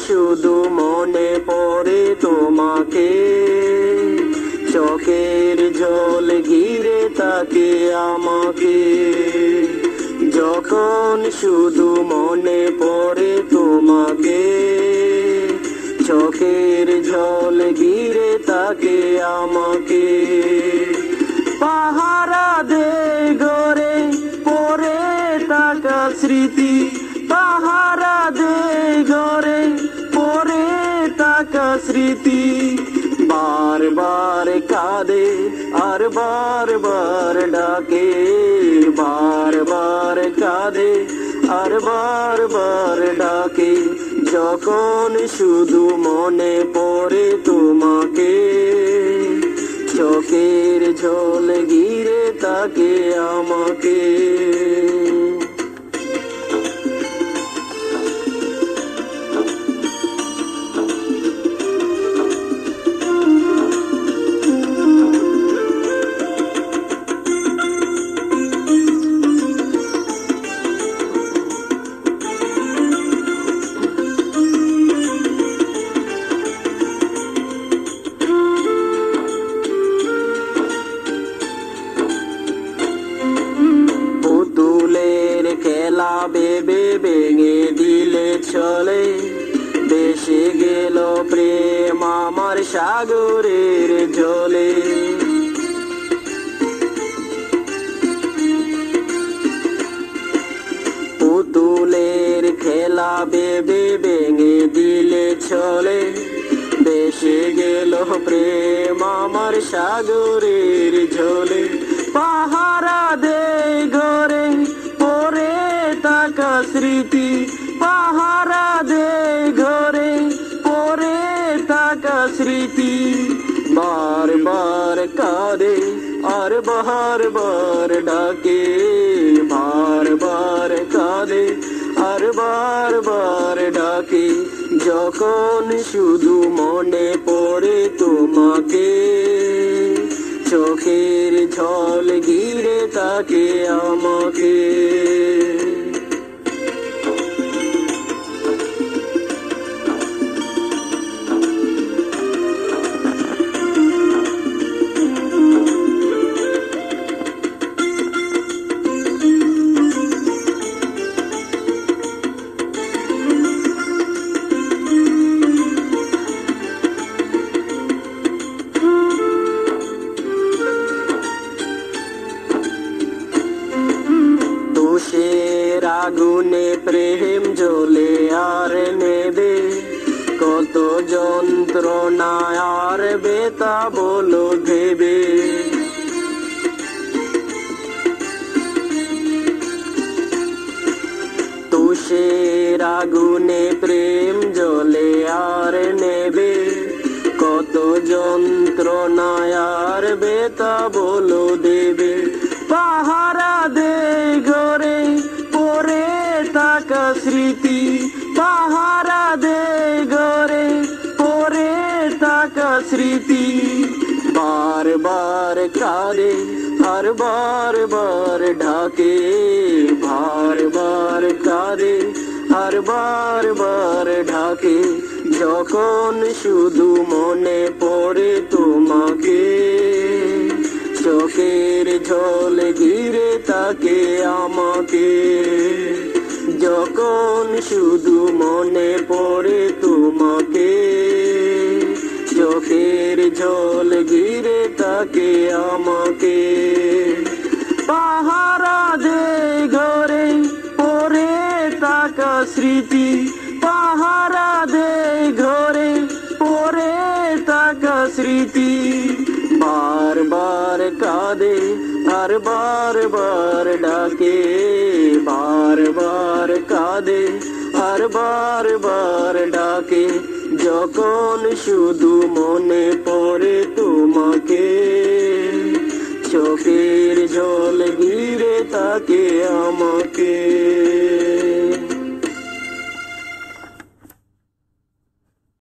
শুধু মনে পড়ে তোমাকে, চোখের জল ঘিরে থাকে আমাকে। যখন শুধু মনে পড়ে তোমাকে, চোখের জল ঘিরে থাকে আমাকে। পাহারা দে ঘরে পড়ে থাকা স্মৃতি, পাহারা দে ঘরে পড়ে থাকা স্মৃতি। বারবার কাঁদে আর বারবার ডাকে, বারবার কাঁদে আর বারবার ডাকে। যখন শুধু মনে পড়ে তোমাকে, চোখের জল ঘিরে থাকে আমাকে। খেলা ভেবে ভেঙে দিলে চলে, ভেসে গেল প্রেম আমার সাগরের জলে। পুতুলের খেলা ভেবে ভেঙে দিলে চলে, ভেসে গেল প্রেম আমার সাগরের জলে। পাহারা দে ঘরে পড়ে থাকা স্মৃতি, পাহারা দে ঘরে পড়ে থাকা স্মৃতি। বারবার কাঁদে আর বারবার ডাকে, বারবার কাঁদে আর বারবার ডাকে। যখন শুধু মনে পড়ে তোমাকে, চোখের জল ঘিরে থাকে আমাকে। তুষের আগুনে প্রেম জ্বলে আর নেবে, কত যন্ত্রণা আর বেতা বলো ভেবে। তুষের আগুনে প্রেম জ্বলে আর নেবে, কত যন্ত্রণা আর বেতা বলো দেবে। পাহারা দে ঘরে পড়ে থাকা স্মৃতি, পাহারা দে ঘরে পড়ে থাকা স্মৃতি। বারবার কাঁদে আর বারবার ডাকে, বারবার কাঁদে আর বারবার ডাকে। যখন শুধু মনে পড়ে তোমাকে, চোখের জল ঘিরে থাকে আমাকে। যখন শুধু মনে পড়ে তোমাকে, চোখের জল ঘিরে থাকে আমাকে। পাহারা দে ঘরে পড়ে থাকা স্মৃতি, পাহারা দে ঘরে পড়ে থাকা স্মৃতি। বারবার কাঁদে আর বারবার ডাকে, বারবার কাঁদে আর বারবার ডাকে। যখন শুধু মনে পড়ে তোমাকে, চোখের জল ঘিরে থাকে আমার।